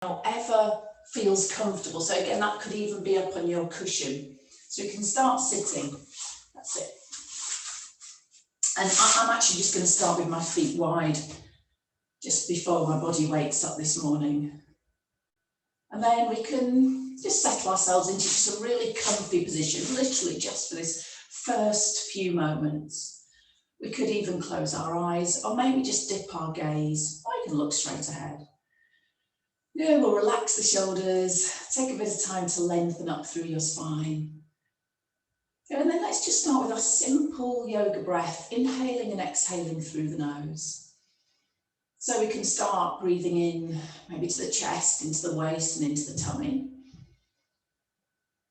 however feels comfortable. So again, that could even be up on your cushion. So you can start sitting. That's it. And I'm actually just going to start with my feet wide just before my body wakes up this morning. And then we can just settle ourselves into just a really comfy position, literally just for this first few moments. We could even close our eyes, or maybe just dip our gaze, or you can look straight ahead. Yeah, we'll relax the shoulders, take a bit of time to lengthen up through your spine. And then let's just start with our simple yoga breath, inhaling and exhaling through the nose. So we can start breathing in, maybe to the chest, into the waist and into the tummy.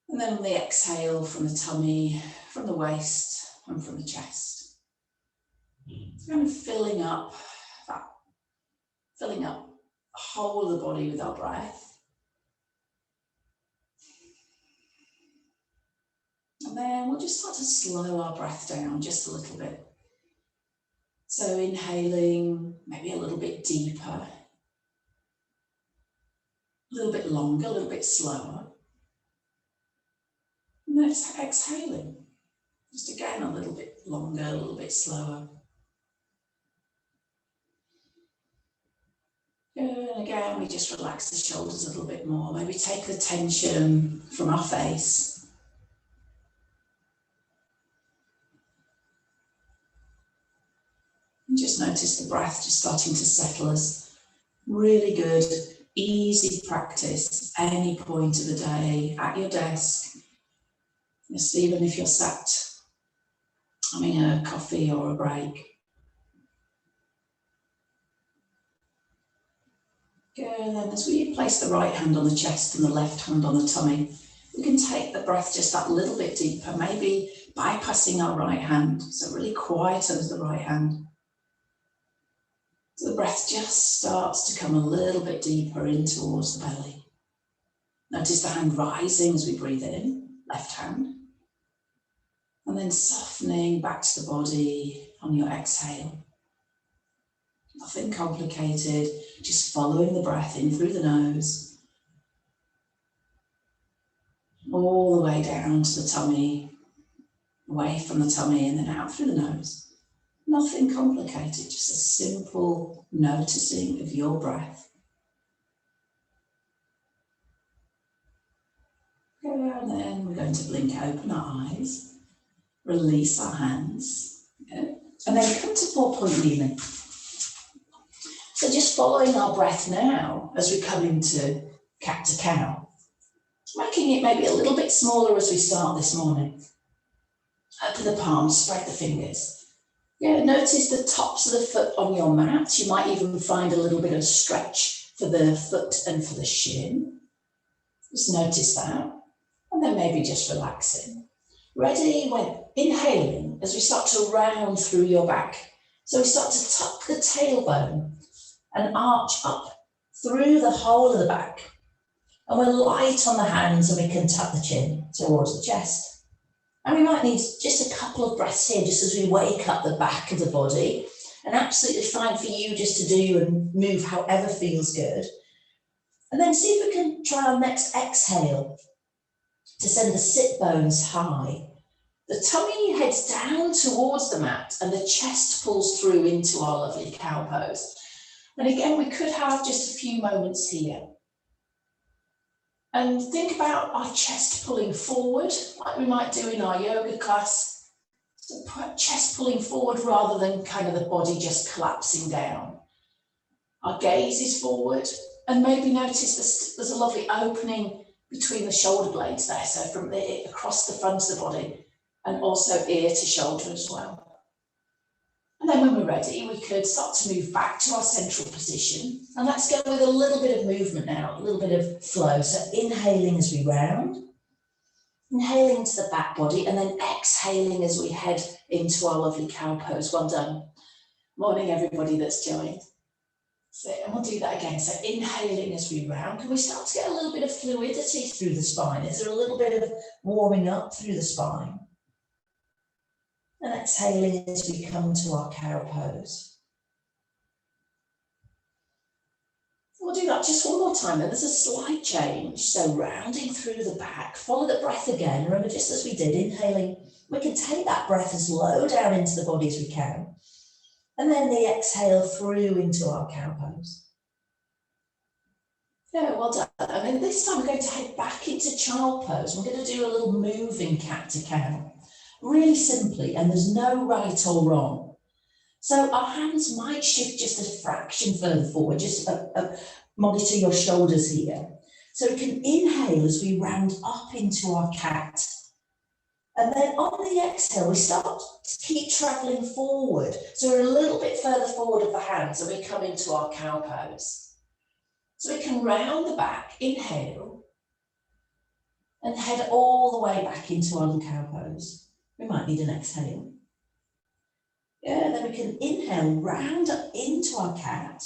And then on the exhale, from the tummy, from the waist and from the chest. And filling up the whole of the body with our breath. And then we'll just start to slow our breath down just a little bit. So inhaling, maybe a little bit deeper, a little bit longer, a little bit slower. And then exhaling, just again a little bit longer, a little bit slower. And again, we just relax the shoulders a little bit more. Maybe take the tension from our face. And just notice the breath just starting to settle us. Really good, easy practice, any point of the day, at your desk. Just even if you're sat having a coffee or a break. Good, and then as we place the right hand on the chest and the left hand on the tummy, we can take the breath just that little bit deeper, maybe bypassing our right hand, so really quieten the right hand. So the breath just starts to come a little bit deeper in towards the belly. Notice the hand rising as we breathe in, left hand. And then softening back to the body on your exhale. Nothing complicated, just following the breath in through the nose. All the way down to the tummy, away from the tummy and then out through the nose. Nothing complicated, just a simple noticing of your breath. And then we're going to blink open our eyes, release our hands, and then come to 4-point kneeling. So just following our breath now as we come into cat to cow, making it maybe a little bit smaller as we start this morning. Open the palms, spread the fingers. Yeah, notice the tops of the foot on your mat. You might even find a little bit of stretch for the foot and for the shin. Just notice that. And then maybe just relaxing. Ready? When inhaling, as we start to round through your back. So we start to tuck the tailbone and arch up through the whole of the back. And we're light on the hands and we can tuck the chin towards the chest. And we might need just a couple of breaths here, just as we wake up the back of the body. And absolutely fine for you just to do and move however feels good. And then see if we can try our next exhale to send the sit bones high. The tummy heads down towards the mat and the chest pulls through into our lovely cow pose. And again, we could have just a few moments here. And think about our chest pulling forward, like we might do in our yoga class. So chest pulling forward rather than kind of the body just collapsing down. Our gaze is forward, and maybe notice there's a lovely opening between the shoulder blades there, so from across the front of the body, and also ear to shoulder as well. And then when we're ready, we could start to move back to our central position. And let's go with a little bit of movement now, a little bit of flow. So inhaling as we round, inhaling into the back body, and then exhaling as we head into our lovely cow pose. Well done. Morning, everybody that's joined. So, and we'll do that again. So inhaling as we round. Can we start to get a little bit of fluidity through the spine? Is there a little bit of warming up through the spine? And exhaling as we come to our cow pose. We'll do that just one more time, and there's a slight change. So rounding through the back, follow the breath again. Remember, just as we did, inhaling, we can take that breath as low down into the body as we can. And then the exhale through into our cow pose. Yeah, well done. And then this time we're going to head back into child pose. We're going to do a little moving cat to cow. Really simply, and there's no right or wrong. So our hands might shift just a fraction further forward, just monitor your shoulders here. So we can inhale as we round up into our cat. And then on the exhale, we start to keep traveling forward. So we're a little bit further forward of the hands and we come into our cow pose. So we can round the back, inhale, and head all the way back into our cow pose. We might need an exhale. Yeah, then we can inhale, round up into our cat.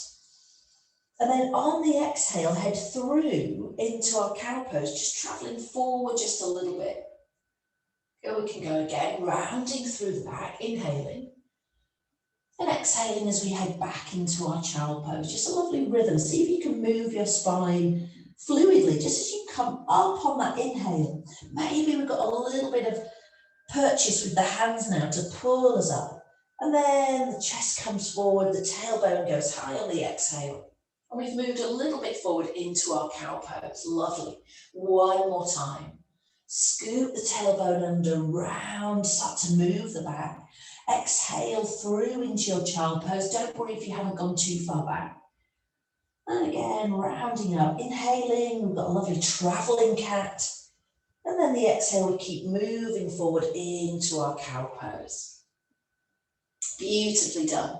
And then on the exhale, head through into our cow pose, just traveling forward just a little bit. Here we can go again, rounding through the back, inhaling. And exhaling as we head back into our child pose. Just a lovely rhythm. See if you can move your spine fluidly, just as you come up on that inhale. Maybe we've got a little bit of purchase with the hands now to pull us up. And then the chest comes forward, the tailbone goes high on the exhale. And we've moved a little bit forward into our cow pose. Lovely. One more time. Scoop the tailbone under, round, start to move the back. Exhale through into your child pose. Don't worry if you haven't gone too far back. And again, rounding up, inhaling. We've got a lovely traveling cat. And then the exhale, we keep moving forward into our cow pose. Beautifully done.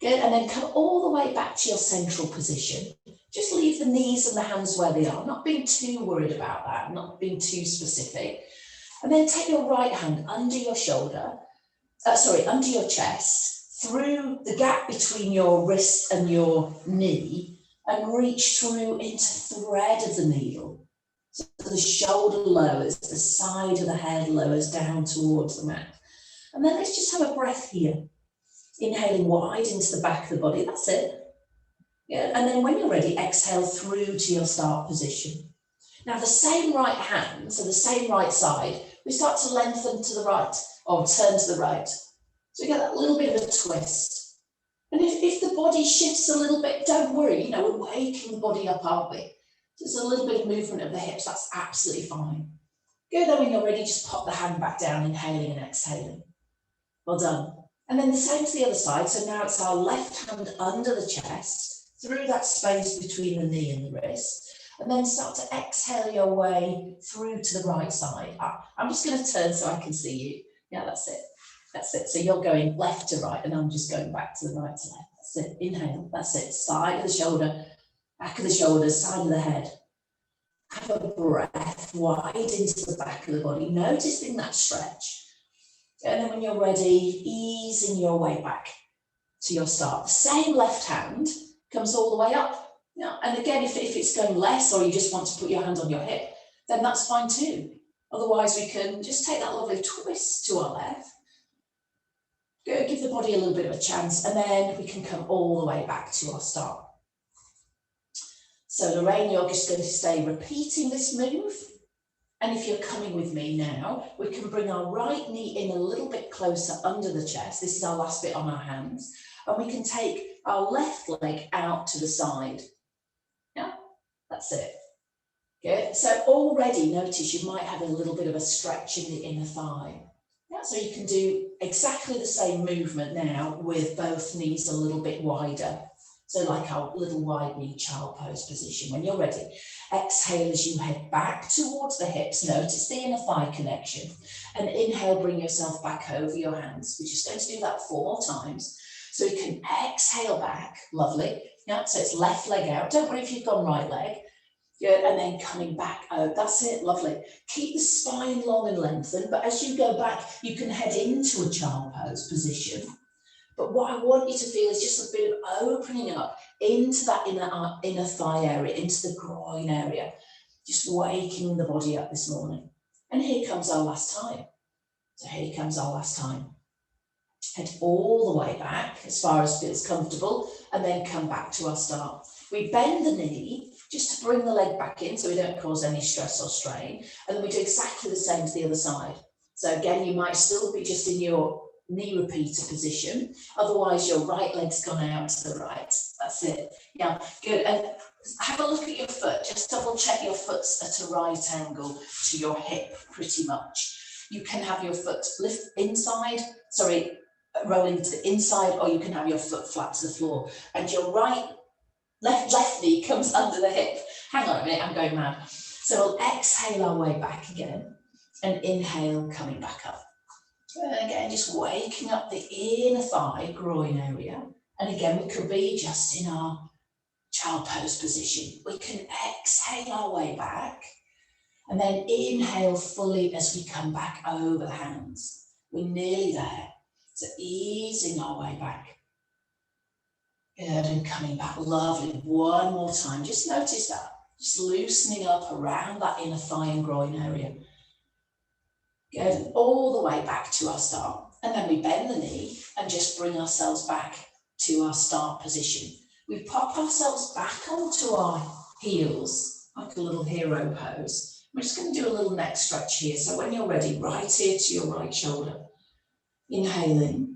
Good, and then come all the way back to your central position. Just leave the knees and the hands where they are, not being too worried about that, not being too specific. And then take your right hand under your shoulder, under your chest, through the gap between your wrist and your knee, and reach through into thread of the needle. So the shoulder lowers, the side of the head lowers down towards the mat. And then let's just have a breath here. Inhaling wide into the back of the body, that's it. Yeah, and then when you're ready, exhale through to your start position. Now the same right hand, so the same right side, we start to lengthen to the right, or turn to the right. So we get that little bit of a twist. And if the body shifts a little bit, don't worry, we're waking the body up, aren't we? Just a little bit of movement of the hips, that's absolutely fine. Good, then when you're ready, just pop the hand back down, inhaling and exhaling. Well done. And then the same to the other side. So now it's our left hand under the chest, through that space between the knee and the wrist. And then start to exhale your way through to the right side. I'm just going to turn so I can see you. Yeah, that's it. That's it. So you're going left to right and I'm just going back to the right to left. That's it. Inhale. That's it. Side of the shoulder, back of the shoulders, side of the head. Have a breath wide into the back of the body, noticing that stretch. And then when you're ready, easing your way back to your start. The same left hand comes all the way up. Now, and again, if it's going less or you just want to put your hand on your hip, then that's fine too. Otherwise, we can just take that lovely twist to our left. Go, give the body a little bit of a chance, and then we can come all the way back to our start. So Lorraine, you're just going to stay repeating this move. And if you're coming with me now, we can bring our right knee in a little bit closer under the chest. This is our last bit on our hands. And we can take our left leg out to the side. Yeah, that's it. Good. So already notice you might have a little bit of a stretch in the inner thigh. Yeah, so you can do exactly the same movement now with both knees a little bit wider. So like our little wide knee child pose position. When you're ready, exhale as you head back towards the hips. Notice the inner thigh connection. And inhale, bring yourself back over your hands. We're just going to do that 4 more times. So you can exhale back. Lovely. Yeah, so it's left leg out. Don't worry if you've gone right leg. Good, and then coming back out. That's it, lovely. Keep the spine long and lengthened, but as you go back, you can head into a child pose position. But what I want you to feel is just a bit of opening up into that inner thigh area, into the groin area, just waking the body up this morning. And here comes our last time. So here comes our last time. Head all the way back as far as feels comfortable, and then come back to our start. We bend the knee just to bring the leg back in so we don't cause any stress or strain. And then we do exactly the same to the other side. So again, you might still be just in your knee repeater position. Otherwise, your right leg's gone out to the right. That's it. Yeah, good. And have a look at your foot. Just double check your foot's at a right angle to your hip, pretty much. You can have your foot lift inside, rolling to the inside, or you can have your foot flat to the floor. And your left knee comes under the hip. Hang on a minute, I'm going mad. So we'll exhale our way back again and inhale, coming back up. And again, just waking up the inner thigh, groin area. And again, we could be just in our child pose position. We can exhale our way back and then inhale fully as we come back over the hands. We're nearly there. So easing our way back. Good, and coming back, lovely. One more time, just notice that. Just loosening up around that inner thigh and groin area. Good, and all the way back to our start. And then we bend the knee and just bring ourselves back to our start position. We pop ourselves back onto our heels, like a little hero pose. We're just going to do a little neck stretch here. So when you're ready, right ear to your right shoulder. Inhaling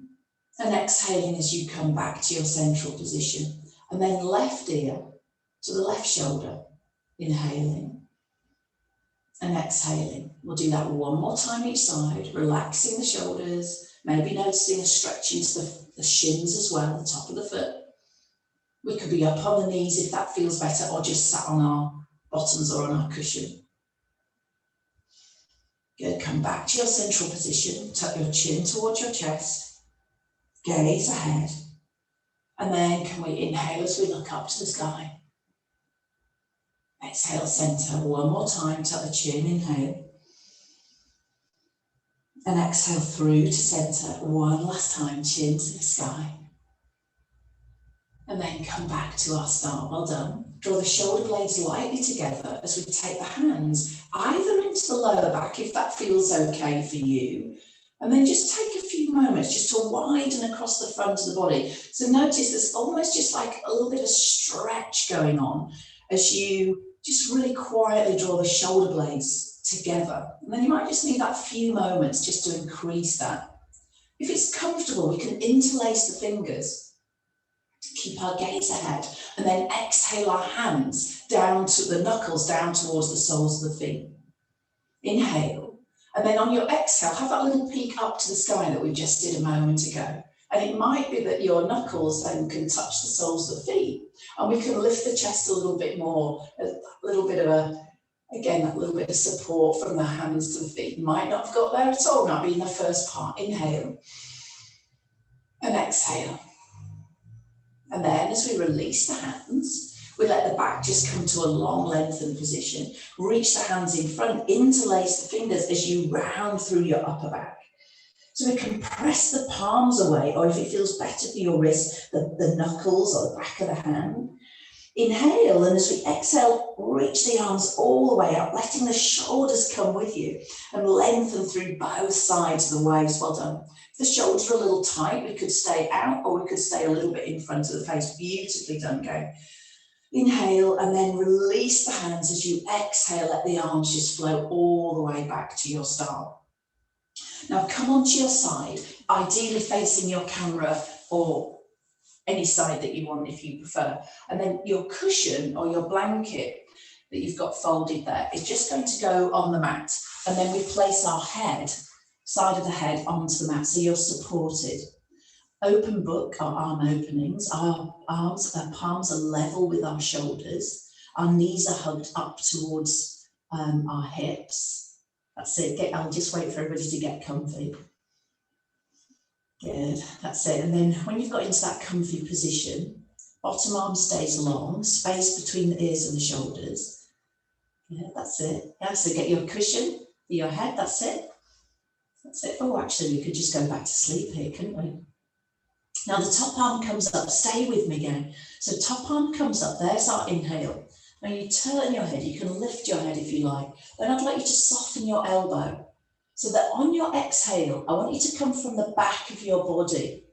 and exhaling as you come back to your central position. And then left ear to the left shoulder. Inhaling and exhaling. We'll do that one more time each side, relaxing the shoulders, maybe noticing a stretch into the shins as well, the top of the foot. We could be up on the knees if that feels better, or just sat on our bottoms or on our cushion. Good, come back to your central position, tuck your chin towards your chest, gaze ahead, and then can we inhale as we look up to the sky. Exhale, center, one more time, tuck the chin, inhale. And exhale through to center, one last time, chin to the sky. And then come back to our start, well done. Draw the shoulder blades lightly together as we take the hands either into the lower back, if that feels okay for you. And then just take a few moments just to widen across the front of the body. So notice there's almost just like a little bit of stretch going on as you just really quietly draw the shoulder blades together. And then you might just need that few moments just to increase that. If it's comfortable, we can interlace the fingers, keep our gaze ahead, and then exhale our hands down to the knuckles, down towards the soles of the feet. Inhale, and then on your exhale, have that little peek up to the sky that we just did a moment ago. And it might be that your knuckles then can touch the soles of the feet, and we can lift the chest a little bit more, a little bit of a little bit of support from the hands to the feet. You might not have got there at all, might be in the first part. Inhale and exhale. And then as we release the hands, we let the back just come to a long lengthened position. Reach the hands in front, interlace the fingers as you round through your upper back. So we can press the palms away, or if it feels better for your wrist, the knuckles or the back of the hand. Inhale, and as we exhale, reach the arms all the way up, letting the shoulders come with you and lengthen through both sides of the waist. Well done. If the shoulders are a little tight, we could stay out, or we could stay a little bit in front of the face. Beautifully done, go. Inhale, and then release the hands as you exhale, let the arms just flow all the way back to your start. Now come onto your side, ideally facing your camera or any side that you want if you prefer. And then your cushion or your blanket that you've got folded there is just going to go on the mat. And then we place our head, side of the head onto the mat so you're supported. Open book, our arm openings, our palms are level with our shoulders. Our knees are hugged up towards our hips. That's it. I'll just wait for everybody to get comfy. Good, that's it. And then when you've got into that comfy position, bottom arm stays long, space between the ears and the shoulders. Yeah, that's it. Yeah, so get your cushion for your head, that's it. That's it. Oh, actually, we could just go back to sleep here, couldn't we? Now the top arm comes up, stay with me again. So top arm comes up, there's our inhale. Now you turn your head, you can lift your head if you like. Then I'd like you to soften your elbow so that on your exhale, I want you to come from the back of your body.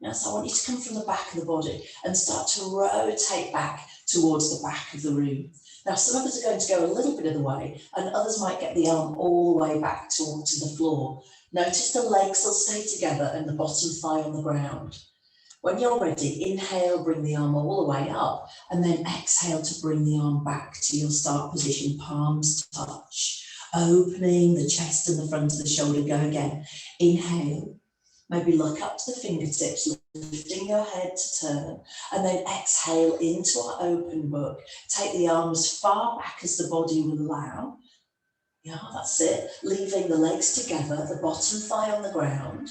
Now, so I want you to come from the back of the body and start to rotate back towards the back of the room. Now, some of us are going to go a little bit of the way, and others might get the arm all the way back to the floor. Notice the legs will stay together and the bottom thigh on the ground. When you're ready, inhale, bring the arm all the way up, and then exhale to bring the arm back to your start position, palms touch, opening the chest and the front of the shoulder. Go again. Inhale, maybe look up to the fingertips, lifting your head to turn, and then exhale into our open book. Take the arm as far back as the body will allow. Yeah, that's it. Leaving the legs together, the bottom thigh on the ground.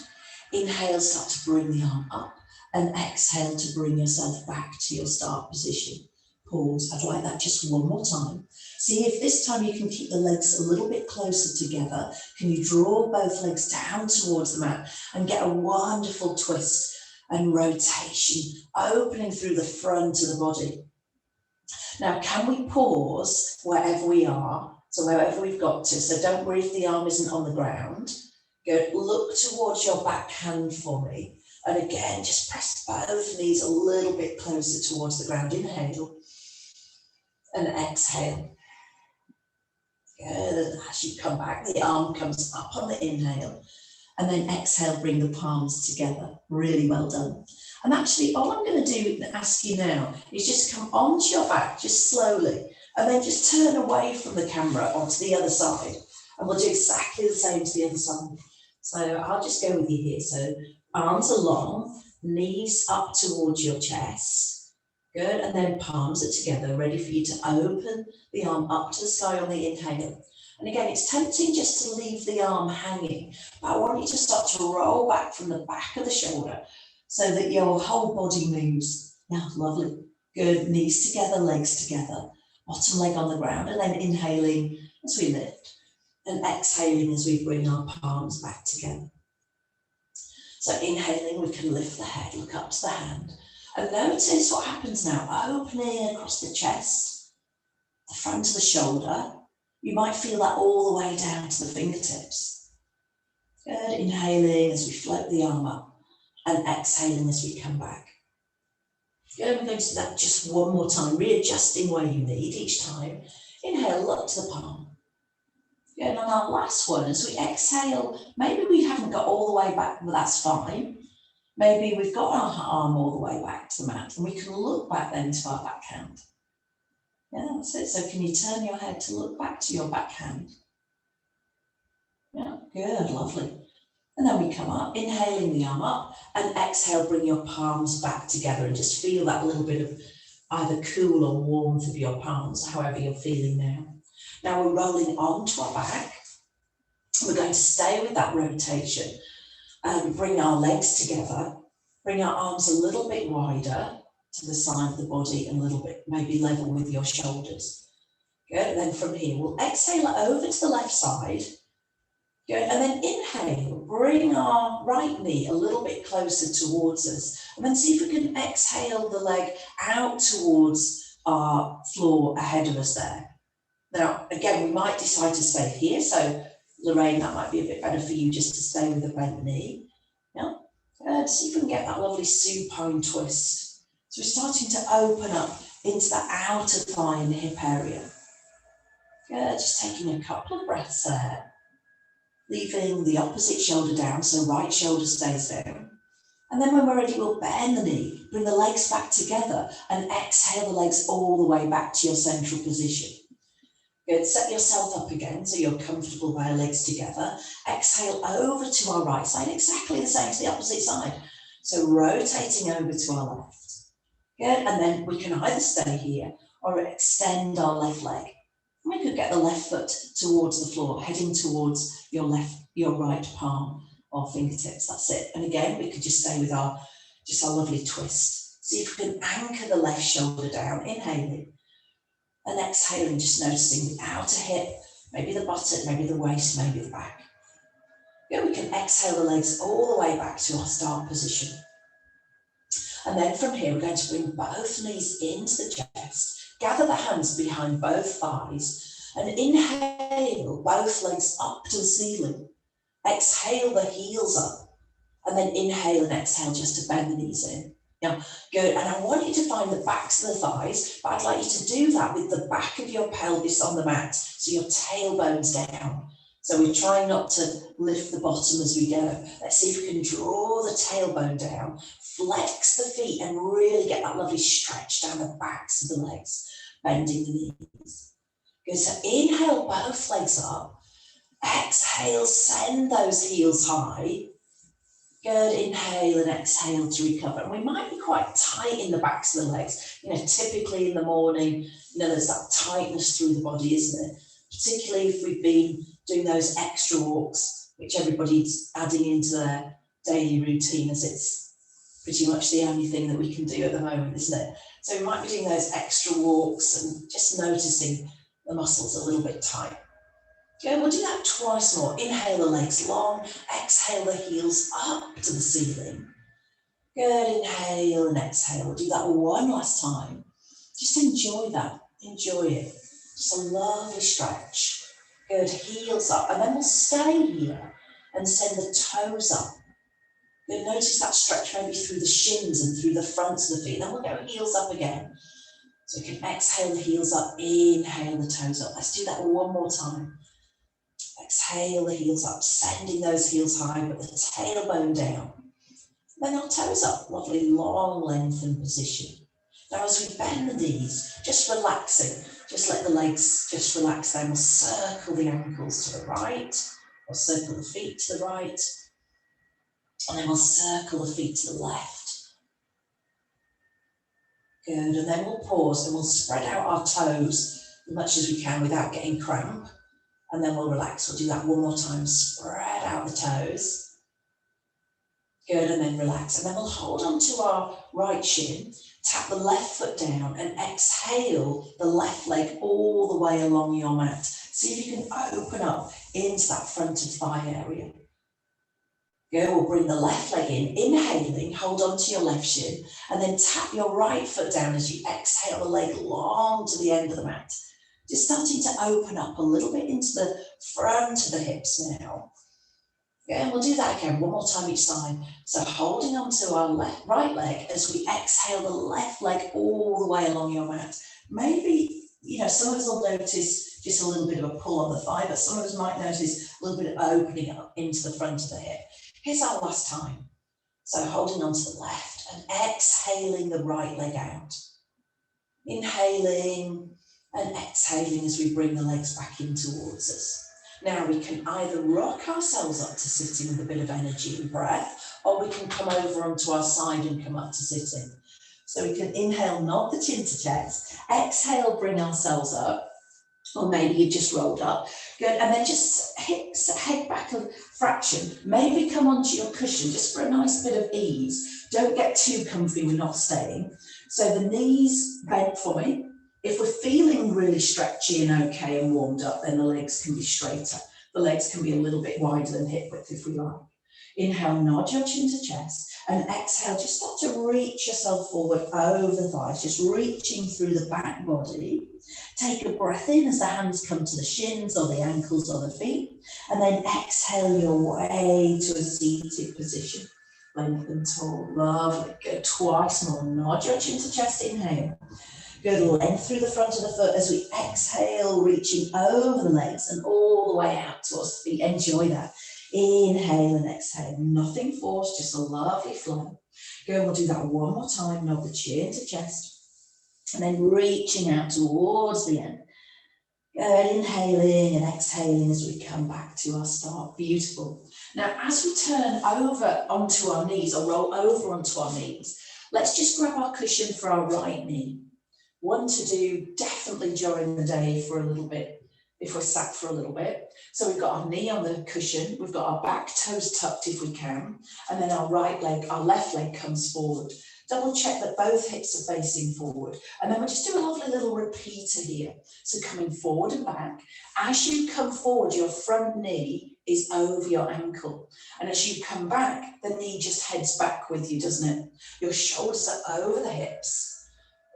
Inhale, start to bring the arm up, and exhale to bring yourself back to your start position. Pause. I'd like that just one more time. See if this time you can keep the legs a little bit closer together. Can you draw both legs down towards the mat and get a wonderful twist and rotation, opening through the front of the body. Now, can we pause wherever we are? So wherever we've got to. So don't worry if the arm isn't on the ground. Good. Look towards your back hand for me. And again, just press both knees a little bit closer towards the ground. Inhale and exhale. Good. As you come back, the arm comes up on the inhale. And then exhale, bring the palms together. Really well done. And actually, all I'm going to do, ask you now, is just come onto your back, just slowly. And then just turn away from the camera onto the other side. And we'll do exactly the same to the other side. So I'll just go with you here. So arms are long, knees up towards your chest. Good, and then palms are together, ready for you to open the arm up to the sky on the inhale. And again, it's tempting just to leave the arm hanging, but I want you to start to roll back from the back of the shoulder so that your whole body moves. Yeah, lovely. Good, knees together, legs together, bottom leg on the ground, and then inhaling as we lift, and exhaling as we bring our palms back together. So inhaling, we can lift the head, look up to the hand, and notice what happens now, opening across the chest, the front of the shoulder. You might feel that all the way down to the fingertips. Good, inhaling as we float the arm up, and exhaling as we come back. Good, we're going to do that just one more time, readjusting where you need each time. Inhale, look to the palm. Good, and on our last one, as we exhale, maybe we haven't got all the way back, but that's fine. Maybe we've got our arm all the way back to the mat, and we can look back then to our backhand. Yeah, that's it. So can you turn your head to look back to your backhand? Yeah, good, lovely. And then we come up, inhaling the arm up, and exhale, bring your palms back together and just feel that little bit of either cool or warmth of your palms, however you're feeling now. Now we're rolling onto our back. We're going to stay with that rotation. Bring our legs together, bring our arms a little bit wider to the side of the body and a little bit maybe level with your shoulders. Good, and then from here, we'll exhale over to the left side. Good, and then inhale, bring our right knee a little bit closer towards us. And then see if we can exhale the leg out towards our floor ahead of us there. Now, again, we might decide to stay here. So Lorraine, that might be a bit better for you just to stay with a bent knee. Yeah, good. See if we can get that lovely supine twist. So we're starting to open up into the outer thigh and hip area. Good, just taking a couple of breaths there. Leaving the opposite shoulder down, so right shoulder stays down. And then when we're ready, we'll bend the knee, bring the legs back together and exhale the legs all the way back to your central position. Good, set yourself up again so you're comfortable with our legs together. Exhale over to our right side, exactly the same to the opposite side. So rotating over to our left. Good, and then we can either stay here or extend our left leg. We could get the left foot towards the floor, heading towards your right palm or fingertips, that's it. And again, we could just stay with our lovely twist. See if we can anchor the left shoulder down, inhaling. And exhaling, just noticing the outer hip, maybe the buttock, maybe the waist, maybe the back. Yeah, we can exhale the legs all the way back to our start position. And then from here, we're going to bring both knees into the chest, gather the hands behind both thighs, and inhale both legs up to the ceiling. Exhale the heels up, And then inhale and exhale just to bend the knees in. Yeah, good. And I want you to find the backs of the thighs, but I'd like you to do that with the back of your pelvis on the mat, so your tailbone's down. So we're trying not to lift the bottom as we go. Let's see if we can draw the tailbone down, flex the feet, and really get that lovely stretch down the backs of the legs, bending the knees. Good, so inhale both legs up. Exhale, send those heels high. Good, inhale and exhale to recover. And we might be quite tight in the backs of the legs. You know, typically in the morning, you know, there's that tightness through the body, isn't it? Particularly if we've been doing those extra walks, which everybody's adding into their daily routine, as it's pretty much the only thing that we can do at the moment, isn't it? So we might be doing those extra walks and just noticing the muscles a little bit tight. Good, we'll do that twice more. Inhale the legs long, exhale the heels up to the ceiling. Good, inhale and exhale. We'll do that one last time. Just enjoy that, enjoy it. Just a lovely stretch. Good, heels up, and then we'll stay here and send the toes up. Good, notice that stretch maybe through the shins and through the fronts of the feet. Then we'll go heels up again. So we can exhale the heels up, inhale the toes up. Let's do that one more time. Exhale the heels up, sending those heels high, but the tailbone down. Then our toes up, lovely long lengthened position. Now as we bend the knees, just relaxing, just let the legs just relax. Then we'll circle the ankles to the right, or circle the feet to the right, and then we'll circle the feet to the left. Good, and then we'll pause and we'll spread out our toes as much as we can without getting cramp. And then we'll relax. We'll do that one more time. Spread out the toes. Good, and then relax. And then we'll hold onto our right shin, tap the left foot down, and exhale the left leg all the way along your mat. See if you can open up into that front of thigh area. Good, we'll bring the left leg in, inhaling, hold onto your left shin, and then tap your right foot down as you exhale the leg long to the end of the mat. Just starting to open up a little bit into the front of the hips now. Yeah, and we'll do that again, one more time each side. So holding onto our right leg as we exhale the left leg all the way along your mat. Maybe, you know, some of us will notice just a little bit of a pull on the thigh, but some of us might notice a little bit of opening up into the front of the hip. Here's our last time. So holding onto the left and exhaling the right leg out. Inhaling and exhaling as we bring the legs back in towards us. Now we can either rock ourselves up to sitting with a bit of energy and breath, or we can come over onto our side and come up to sitting. So we can inhale, nod the chin to chest, exhale, bring ourselves up, or maybe you've just rolled up. Good, and then just head back a fraction. Maybe come onto your cushion just for a nice bit of ease. Don't get too comfy, we're not staying. So the knees bent for me. If we're feeling really stretchy and okay and warmed up, then the legs can be straighter. The legs can be a little bit wider than hip width if we like. Inhale, nod your chin to chest, and exhale, just start to reach yourself forward over the thighs, just reaching through the back body. Take a breath in as the hands come to the shins or the ankles or the feet, and then exhale your way to a seated position. Lengthen tall, lovely, good, twice more, nod your chin to chest, inhale. Good, length through the front of the foot as we exhale, reaching over the legs and all the way out towards the feet. Enjoy that. Inhale and exhale, nothing forced, just a lovely flow. Good, we'll do that one more time. Nod the chin to chest and then reaching out towards the end. Good, inhaling and exhaling as we come back to our start. Beautiful. Now, as we turn over onto our knees or roll over onto our knees, let's just grab our cushion for our right knee. One to do definitely during the day for a little bit, if we're sat for a little bit. So we've got our knee on the cushion, we've got our back toes tucked if we can, and then our right leg, our left leg comes forward. Double check that both hips are facing forward. And then we'll just do a lovely little repeater here. So coming forward and back. As you come forward, your front knee is over your ankle. And as you come back, the knee just heads back with you, doesn't it? Your shoulders are over the hips.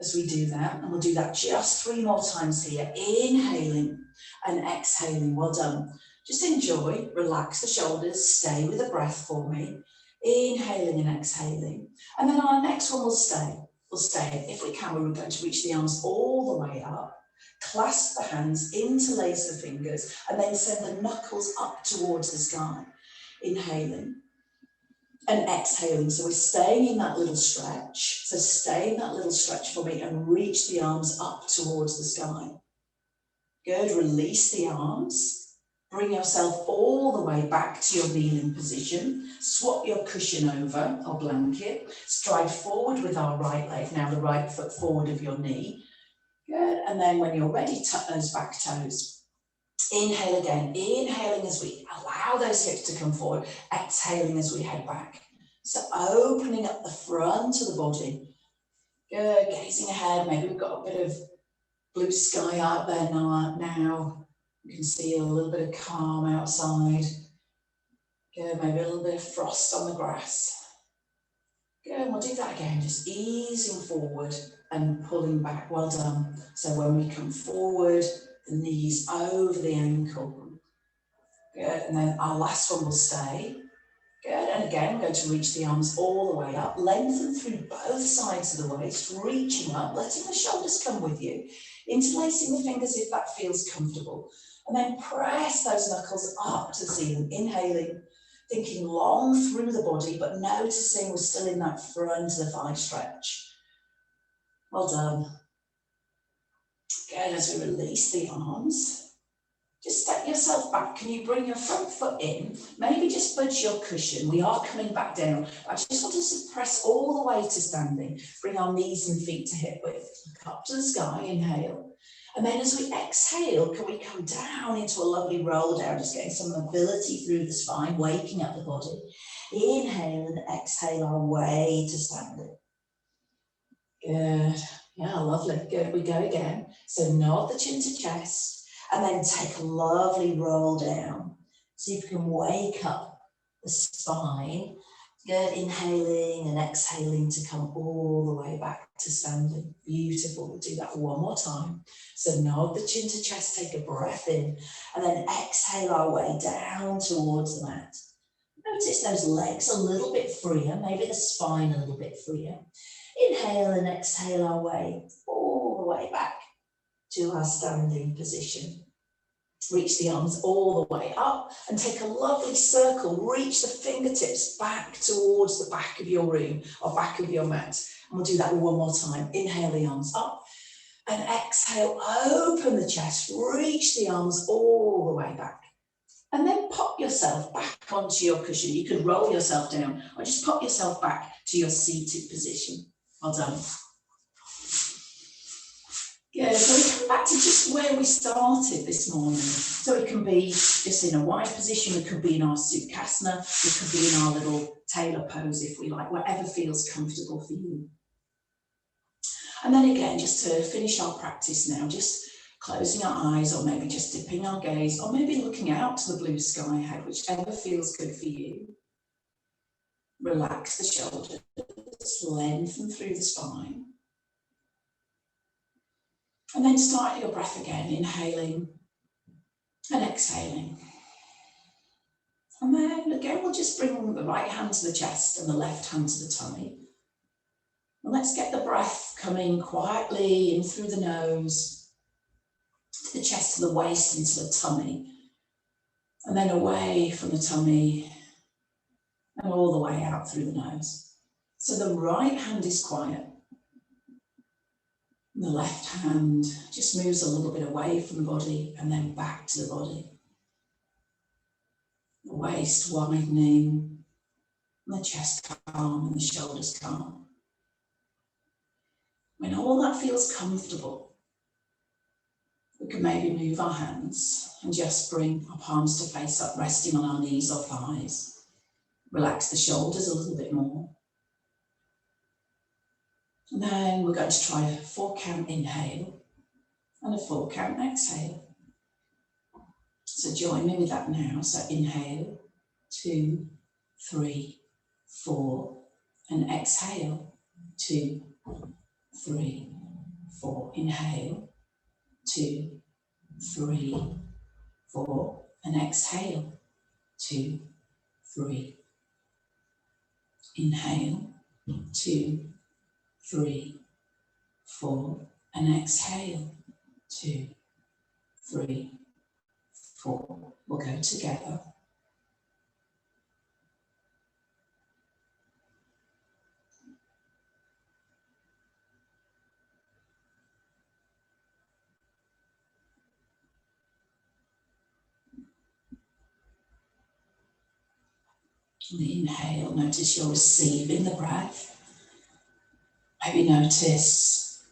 As we do that, and we'll do that just 3 more times here. Inhaling and exhaling, well done. Just enjoy, relax the shoulders, stay with the breath for me. Inhaling and exhaling. And then our next one will stay. We'll stay. If we can, we're going to reach the arms all the way up, clasp the hands, interlace the fingers, and then send the knuckles up towards the sky. Inhaling and exhaling. So we're staying in that little stretch. So stay in that little stretch for me and reach the arms up towards the sky. Good. Release the arms. Bring yourself all the way back to your kneeling position. Swap your cushion over or blanket. Stride forward with our right leg. Now the right foot forward of your knee. Good. And then when you're ready, tuck those back toes. Inhale again. Inhaling as we allow those hips to come forward. Exhaling as we head back. So opening up the front of the body. Good. Gazing ahead. Maybe we've got a bit of blue sky out there now. You can see a little bit of calm outside. Good, maybe a little bit of frost on the grass. Good, we'll do that again, just easing forward and pulling back. Well done. So when we come forward, the knees over the ankle. Good, and then our last one will stay. Good, and again, we're going to reach the arms all the way up. Lengthen through both sides of the waist, reaching up, letting the shoulders come with you. Interlacing the fingers if that feels comfortable. And then press those knuckles up to the ceiling. Inhaling, thinking long through the body, but noticing we're still in that front of the thigh stretch. Well done. Good, as we release the arms, just step yourself back. Can you bring your front foot in? Maybe just budge your cushion. We are coming back down. I just want us to press all the way to standing. Bring our knees and feet to hip width. Look up to the sky, inhale. And then as we exhale, can we come down into a lovely roll down, just getting some mobility through the spine, waking up the body. Inhale and exhale our way to standing. Good. Yeah, lovely. Good. We go again. So nod the chin to chest and then take a lovely roll down. See if you can wake up the spine. Good. Inhaling and exhaling to come all the way back to standing. Beautiful. We'll do that one more time. So nod the chin to chest, take a breath in, and then exhale our way down towards the mat. Notice those legs a little bit freer, maybe the spine a little bit freer. Inhale and exhale our way all the way back to our standing position. Reach the arms all the way up and take a lovely circle. Reach the fingertips back towards the back of your room or back of your mat. And we'll do that one more time. Inhale the arms up and exhale, open the chest, reach the arms all the way back. And then pop yourself back onto your cushion. You could roll yourself down or just pop yourself back to your seated position. Well done. Yeah, so we come back to just where we started this morning. So it can be just in a wide position, it could be in our Sukhasana, it could be in our little tailor pose if we like, whatever feels comfortable for you. And then again, just to finish our practice now, just closing our eyes or maybe just dipping our gaze or maybe looking out to the blue sky ahead, whichever feels good for you. Relax the shoulders, lengthen through the spine. And then start your breath again, inhaling and exhaling. And then again, we'll just bring the right hand to the chest and the left hand to the tummy. And let's get the breath coming quietly in through the nose, to the chest, to the waist, into the tummy. And then away from the tummy and all the way out through the nose. So the right hand is quiet. And the left hand just moves a little bit away from the body and then back to the body. The waist widening, and the chest calm, and the shoulders calm. When all that feels comfortable, we can maybe move our hands and just bring our palms to face up, resting on our knees or thighs. Relax the shoulders a little bit more. And then we're going to try a 4-count inhale and a 4-count exhale. So join me with that now. So inhale, 2, 3, 4, and exhale, 2, 3, 4. Inhale, 2, 3, 4, and exhale, 2, 3, Inhale, 2, 3, 4, and exhale, 2, 3, 4. We'll go together. On the inhale, notice you're receiving the breath. Maybe notice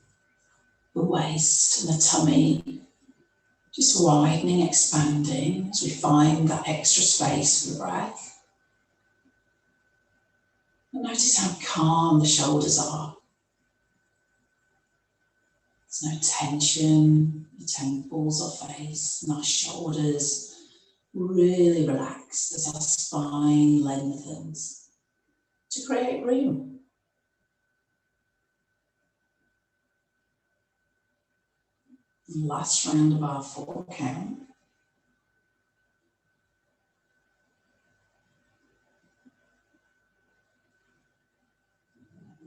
the waist and the tummy just widening, expanding as we find that extra space for the breath. And notice how calm the shoulders are. There's no tension, the temples or face, and our shoulders really relaxed as our spine lengthens to create room. And last round of our 4 count.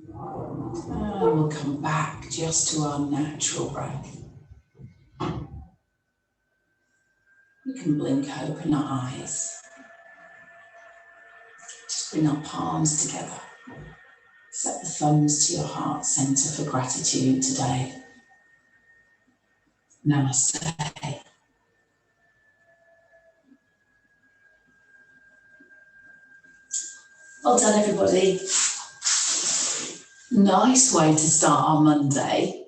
And we'll come back just to our natural breath. We can blink open our eyes. Just bring our palms together. Set the thumbs to your heart center for gratitude today. Namaste. Well done, everybody. Nice way to start our Monday.